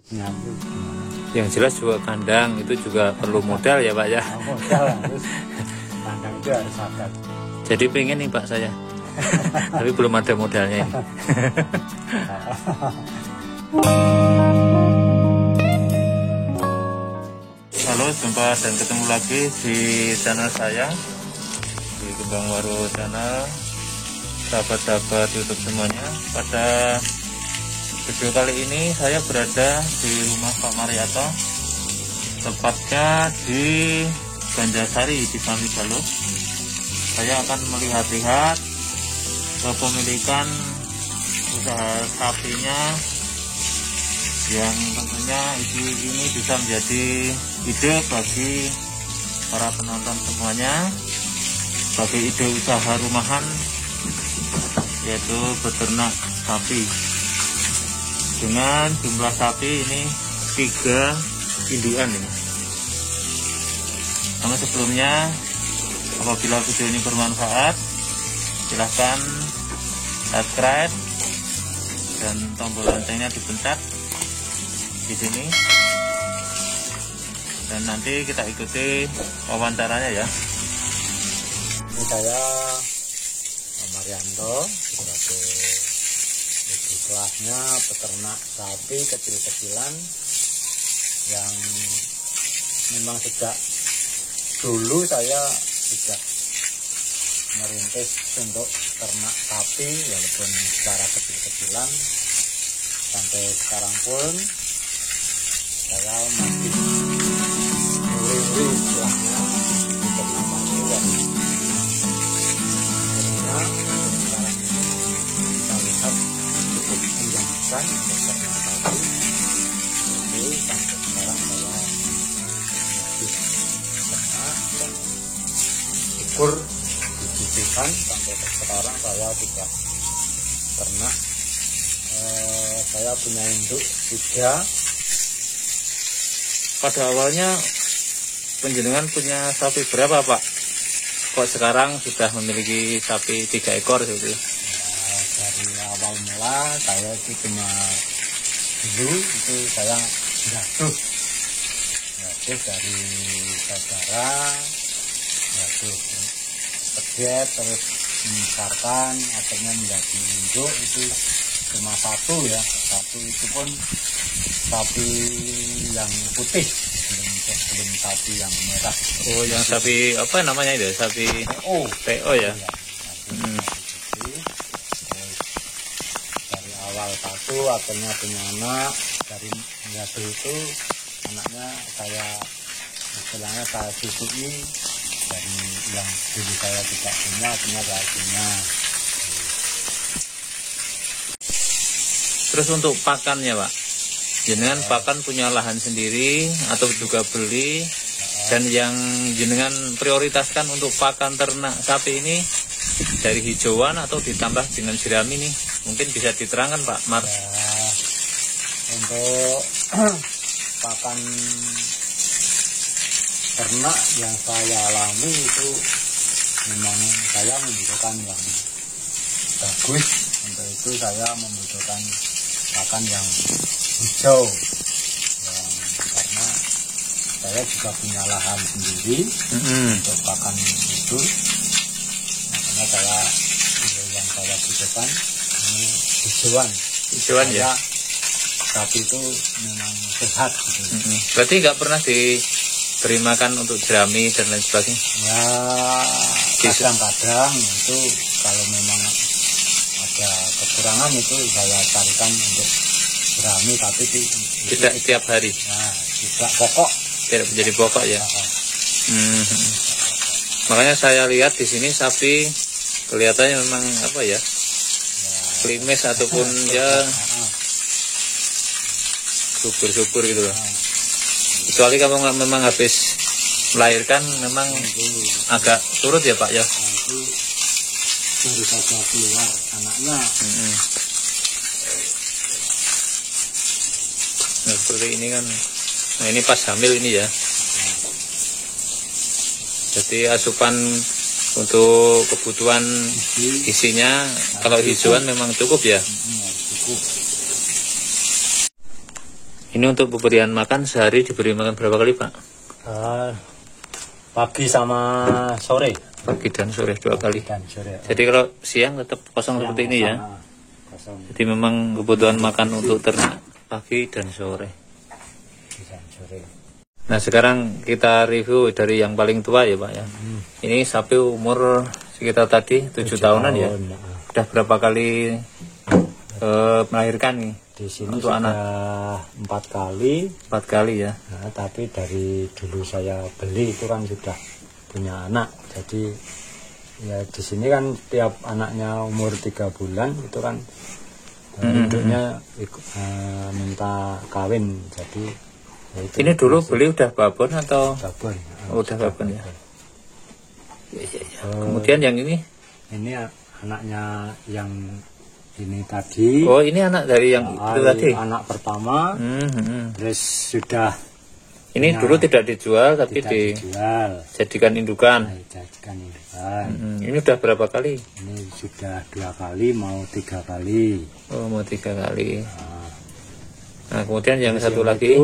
nyambung gimana? Yang jelas juga kandang itu juga perlu modal ya Pak ya. Modal harus kandang itu harus ada. Jadi pengen nih Pak saya. Tapi belum ada modalnya ini. Halo, jumpa dan ketemu lagi di channel saya di Kembang Waru Channel. Sahabat-sahabat YouTube semuanya, pada video kali ini saya berada di rumah Pak Maryato, tepatnya di Banjarsari di Pamigalo. Saya akan melihat-lihat kepemilikan usaha sapinya, yang tentunya ini bisa menjadi ide bagi para penonton semuanya, bagi ide usaha rumahan, yaitu beternak sapi. Dengan jumlah sapi ini 3 indukan ini. Namun sebelumnya, apabila video ini bermanfaat, silahkan subscribe dan tombol loncengnya dipencet di sini. Dan nanti kita ikuti wawancaranya ya. Ini saya Pak Maryanto sebagai ibu kelasnya peternak sapi kecil-kecilan yang memang sejak dulu saya sudah merintis untuk ternak sapi walaupun secara kecil-kecilan. Sampai sekarang pun saya masih uri-uri istilahnya di ternak sapi, dan akhirnya sekarang kita lihat cukup menjanjikan untuk ternak sapi. Jadi sampai sekarang saya masih ternak dan syukur dibutuhkan sampai sekarang saya sudah ternak. Saya punya induk 3. Pada awalnya penjenengan punya sapi berapa Pak? Kok sekarang sudah memiliki sapi 3 ekor gitu? Dari awal mula saya itu cuma dulu itu saya jatuh dari saudara, jatuh pedet terus membesarkan, akhirnya menjadi induk itu cuma 1 ya. 1 itu pun sapi yang putih, belum sapi yang merah. Oh, yang sapi apa namanya itu? Sapi PO ya? Iya, terus dari awal 1 akhirnya punya anak, dari jatuh itu anaknya saya istilahnya saya susui, dari yang dulu saya tidak punya akhirnya saya punya. Terus untuk pakannya Pak, jenengan pakan punya lahan sendiri atau juga beli? Dan yang jenengan prioritaskan untuk pakan ternak sapi ini dari hijauan atau ditambah dengan jerami nih? Mungkin bisa diterangkan Pak Mar. Untuk pakan ternak yang saya alami itu memang saya membutuhkan yang bagus. Untuk itu saya membutuhkan pakan yang hijau, karena saya juga punya lahan sendiri untuk pakan itu. Makanya yang saya butuhkan ini hijauan ya. Sapi itu memang sehat gitu. Berarti nggak pernah diberi makan untuk jerami dan lain sebagainya? Ya kadang-kadang itu kalau memang ada kekurangan itu saya carikan untuk jerami, tapi tidak setiap hari. Nah, tidak pokok. Tidak menjadi pokok ya. Makanya saya lihat di sini sapi kelihatannya memang apa ya, klimis ataupun ya subur-subur gitu loh. Kecuali kalau memang habis melahirkan memang agak surut ya Pak ya. Itu baru saja keluar anaknya. Nah, seperti ini kan. Nah, ini pas hamil ini ya. Jadi asupan untuk kebutuhan isinya kalau hijauan memang cukup ya. Cukup. Ini untuk pemberian makan sehari diberi makan berapa kali Pak? Pagi sama sore. Pagi dan sore 2 kali. Dan sore. Jadi kalau siang tetap kosong seperti ini ya. Kosong Jadi memang kebutuhan makan untuk ternak pagi dan sore. dan sore. Nah sekarang kita review dari yang paling tua ya Pak ya. Ini sapi umur sekitar tadi 7 tahunan ya. Udah berapa kali melahirkan nih? Di sini untuk sudah anak 4 kali. 4 kali ya. Nah, tapi dari dulu saya beli itu kan sudah punya anak. Jadi ya di sini kan tiap anaknya umur 3 bulan itu kan induknya minta kawin. Jadi ya itu Ini dulu beli udah babon atau babon. udah babon ya? Kemudian yang ini? Ini anaknya yang ini tadi. Oh ini anak dari yang itu tadi? Anak pertama. Terus sudah. Ini dulu tidak dijual tapi dijual. dijadikan indukan. Dijadikan indukan. Ini udah berapa kali? Ini sudah 2 kali, mau 3 kali. Oh mau 3 kali. Nah kemudian yang satu Yang lagi?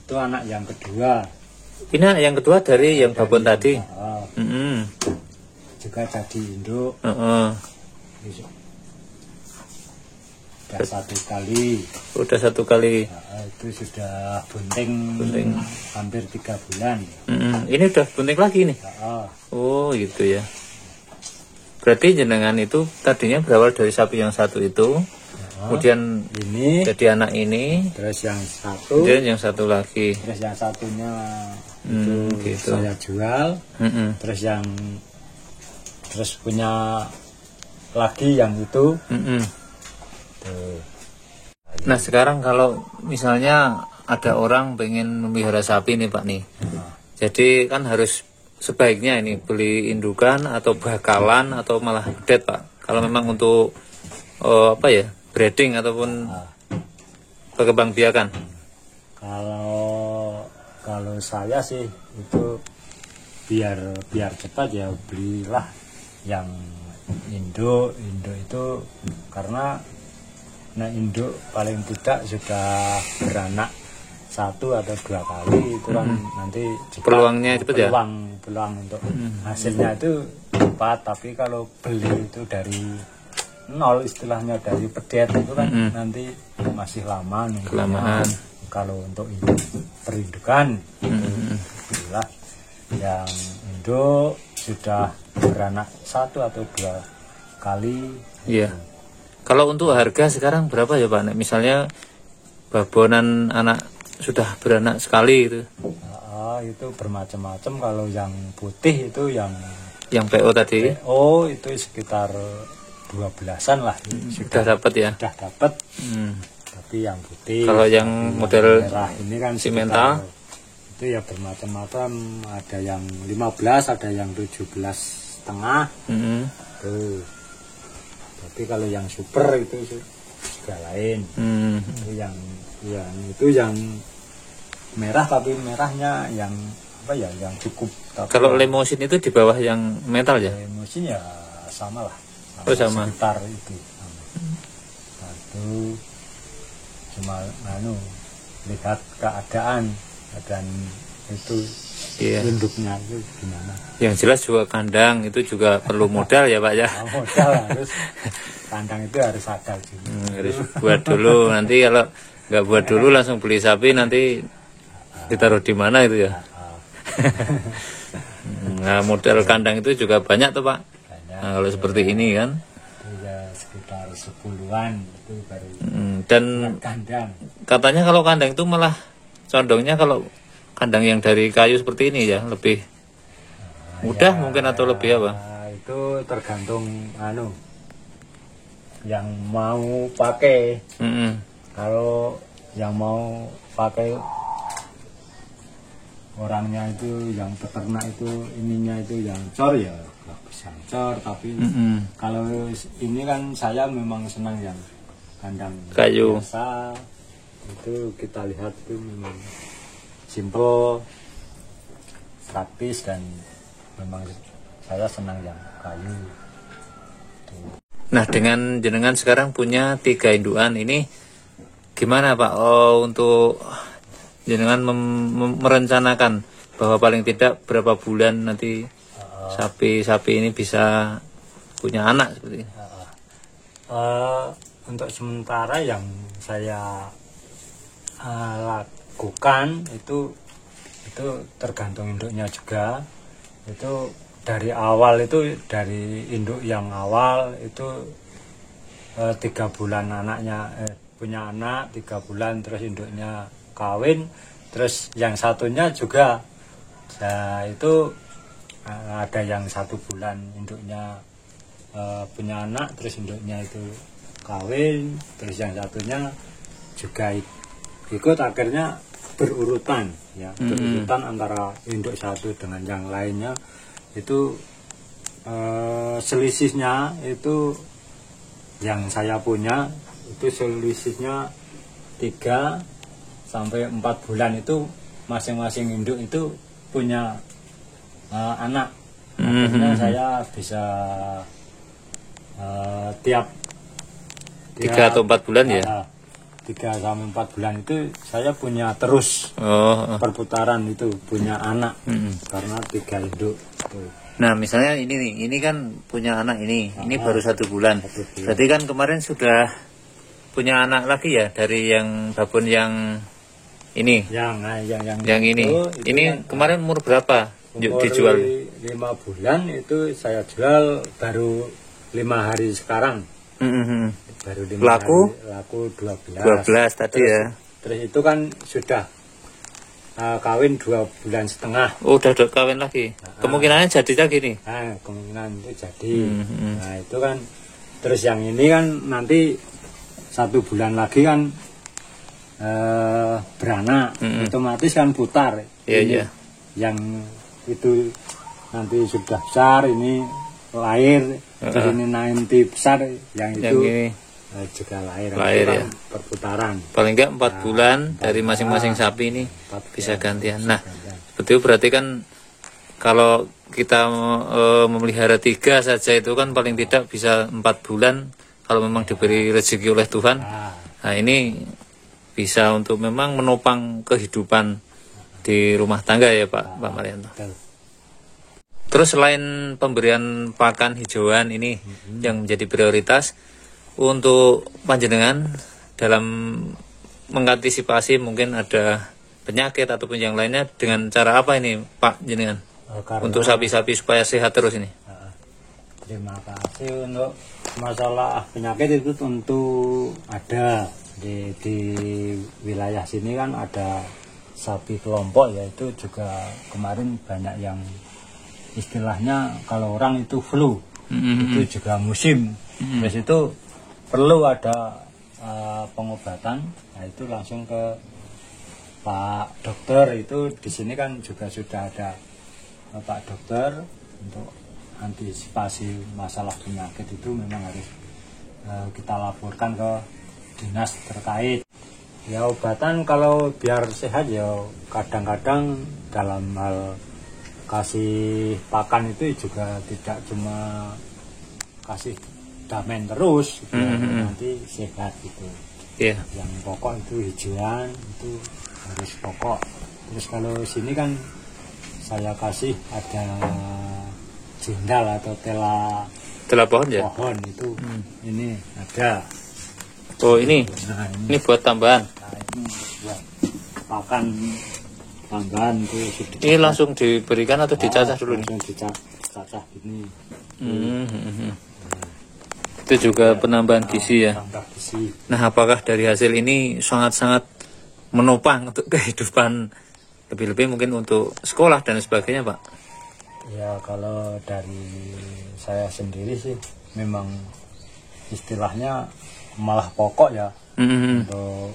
Itu anak yang kedua. Ini anak yang kedua dari yang babon tadi. Juga jadi induk. Sudah 1 kali. Udah 1 kali. Itu sudah bunting. Hampir 3 bulan. Ini udah bunting lagi nih. Oh gitu ya. Berarti jenengan itu tadinya berawal dari sapi yang satu itu, kemudian ini jadi anak ini, terus yang satu, kemudian yang satu lagi. terus yang satunya gitu. itu saya jual. Terus punya lagi yang itu. Tuh. Nah sekarang kalau misalnya ada orang pengen memelihara sapi nih Pak nih, jadi kan harus sebaiknya ini beli indukan atau bakalan atau malah bedet Pak. Kalau memang untuk apa ya, breeding ataupun perkembangbiakan. Kalau saya sih itu biar cepat ya belilah yang induk itu, karena induk paling tidak sudah beranak 1 atau 2 kali itu kan nanti cepat, peluangnya cepat ya. Peluang untuk hasilnya itu cepat. Tapi kalau beli itu dari nol, istilahnya dari pedet itu kan nanti masih lama nunggunya. Kelamaan. Kalau untuk induk perindukan belilah yang induk sudah beranak 1 atau 2 kali. Iya. Kalau untuk harga sekarang berapa ya Pak? Misalnya babonan anak sudah beranak sekali itu. Itu bermacam-macam. Kalau yang putih itu yang PO tadi. PO itu sekitar 12-an lah. Sudah dapat ya. Sudah dapat. Tapi yang putih. Kalau yang model merah ini kan simental itu ya bermacam-macam. Ada yang 15, ada yang 17,5. Tuh. Tapi kalau yang super itu juga lain. Itu yang merah, tapi merahnya yang apa ya, yang cukup. Kalau lemosin itu di bawah yang metal ya? Lemosin ya sama lah. Sama. Sekitar itu. Satu cuma lihat keadaan itu. Iya. Induknya itu gimana? Yang jelas juga kandang itu juga perlu modal ya Pak ya. Modal harus, kandang itu harus ada juga. Harus buat dulu, nanti kalau nggak buat dulu langsung beli sapi nanti ditaruh di mana itu ya. Nah model kandang itu juga banyak tuh Pak. Nah kalau seperti ini kan. Itu ya sekitar 10-an itu baru. Dan kandang. Katanya kalau kandang itu malah condongnya kalau kandang yang dari kayu seperti ini ya lebih mudah mungkin atau lebih apa? Itu tergantung yang mau pakai. Kalau yang mau pakai orangnya itu yang peternak itu ininya itu yang cor ya bagus yang cor. Tapi kalau ini kan saya memang senang yang kandang kayu biasa. Itu kita lihat itu memang simple, praktis, dan memang saya senang yang kayu. Nah dengan jenengan sekarang punya 3 indukan ini gimana Pak untuk jenengan merencanakan bahwa paling tidak berapa bulan nanti sapi-sapi ini bisa punya anak seperti ini? Untuk sementara yang saya lakukan itu tergantung induknya juga. Itu dari awal, itu dari induk yang awal itu 3 bulan anaknya punya anak 3 bulan, terus induknya kawin, terus yang satunya juga itu ada yang 1 bulan induknya punya anak, terus induknya itu kawin, terus yang satunya juga ikut, akhirnya berurutan ya, berurutan antara induk satu dengan yang lainnya. Itu selisihnya itu yang saya punya itu selisihnya 3 sampai 4 bulan, itu masing-masing induk itu punya anak. Akhirnya saya bisa tiap 3 atau 4 bulan ya? 3 sampai 4 bulan itu saya punya terus perputaran itu punya anak, karena 3 induk itu. Nah misalnya ini nih, ini kan punya anak ini baru 1 bulan. Berarti kan kemarin sudah punya anak lagi ya dari yang babon yang ini? Yang ini. Ini kan, kemarin umur berapa dijual? 5 bulan itu saya jual baru 5 hari sekarang. Baru 5 laku? Hari, laku 12 tadi terus, ya. Terus itu kan sudah kawin 2 bulan setengah. Oh, udah kawin lagi. Kemungkinannya jadi lagi nih. Kemungkinan itu jadi. Nah, itu kan terus yang ini kan nanti 1 bulan lagi kan beranak, otomatis kan putar. Iya. Yang itu nanti sudah besar, ini lahir, terus ini nanti besar, yang itu ini juga lahir ya. Perputaran. Paling enggak 4 bulan dari masing-masing sapi ini bisa gantian. Nah, betul, berarti kan kalau kita memelihara 3 saja itu kan paling tidak bisa 4 bulan kalau memang diberi rezeki oleh Tuhan. Nah, ini bisa untuk memang menopang kehidupan di rumah tangga ya Pak Marianto. Terus selain pemberian pakan hijauan ini yang menjadi prioritas untuk panjenengan dalam mengantisipasi mungkin ada penyakit ataupun yang lainnya, dengan cara apa ini Pak jenengan untuk sapi-sapi supaya sehat terus ini? Terima kasih. Untuk masalah penyakit itu tentu ada di wilayah sini kan ada sapi kelompok, yaitu juga kemarin banyak yang istilahnya kalau orang itu flu, itu juga musim. Terus itu perlu ada pengobatan. Nah, itu langsung ke Pak Dokter. Itu di sini kan juga sudah ada Pak Dokter untuk antisipasi masalah penyakit. Itu memang harus kita laporkan ke dinas terkait. Ya, obatan kalau biar sehat ya kadang-kadang dalam hal kasih pakan itu juga tidak cuma kasih damen terus gitu, nanti sehat gitu. Yang pokok itu hijauan itu harus pokok. Terus kalau sini kan saya kasih ada jendal atau tela pohon ya? Pohon itu ini ada. Oh ini? Nah, ini buat tambahan? Nah, ini buat pakan tambahan itu sudah. Ini langsung diberikan atau dicacah dulu? Langsung dicacah gini. Itu juga penambahan gizi ya? Gizi. Nah, apakah dari hasil ini sangat-sangat menopang untuk kehidupan, lebih-lebih mungkin untuk sekolah dan sebagainya Pak? Ya, kalau dari saya sendiri sih memang istilahnya malah pokok ya untuk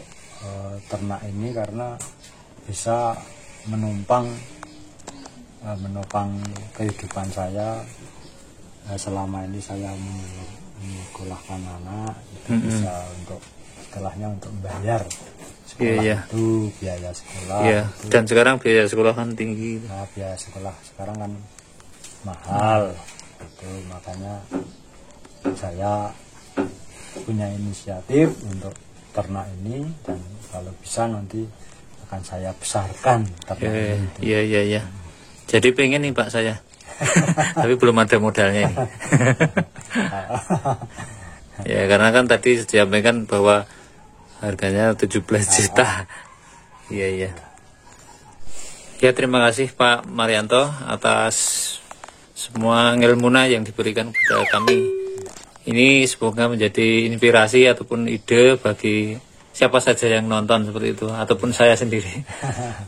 ternak ini, karena bisa menopang kehidupan saya selama ini. Saya menyekolahkan anak itu bisa untuk istilahnya untuk membayar sekolah itu, biaya sekolah itu. Dan sekarang biaya sekolah kan tinggi. Nah, biaya sekolah sekarang kan mahal itu, makanya saya punya inisiatif untuk ternak ini, dan kalau bisa nanti akan saya besarkan ternak itu. Iya. Jadi pengen nih Pak saya. Tapi belum ada modalnya ini. Ya karena kan tadi disampaikan bahwa harganya 17 juta. Iya. Ya terima kasih Pak Marianto atas semua ilmunya yang diberikan kepada kami. Ini semoga menjadi inspirasi ataupun ide bagi siapa saja yang nonton seperti itu ataupun saya sendiri.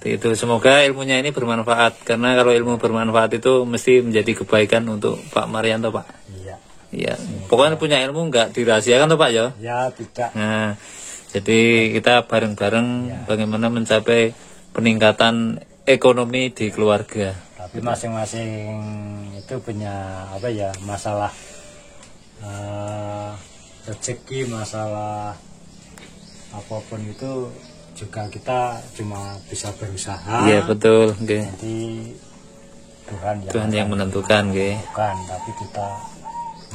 Itu semoga ilmunya ini bermanfaat, karena kalau ilmu bermanfaat itu mesti menjadi kebaikan untuk Pak Marianto Pak. Iya. Pokoknya punya ilmu nggak dirahasiakan tuh Pak ya. Ya tidak. Nah, jadi kita bareng-bareng bagaimana mencapai peningkatan ekonomi di keluarga. Tapi masing-masing itu punya masalah rezeki, masalah apapun itu juga kita cuma bisa berusaha. Iya betul. Nanti Tuhan yang menentukan, tapi kita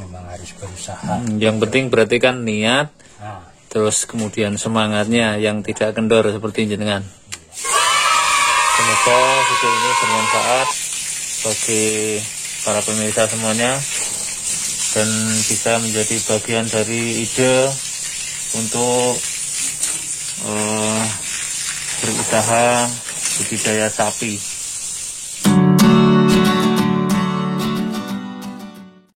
memang harus berusaha. Yang penting berarti kan niat, terus kemudian semangatnya yang tidak kendor seperti jenengan. Semoga video ini bermanfaat bagi para pemirsa semuanya dan bisa menjadi bagian dari ide untuk berusaha budidaya sapi.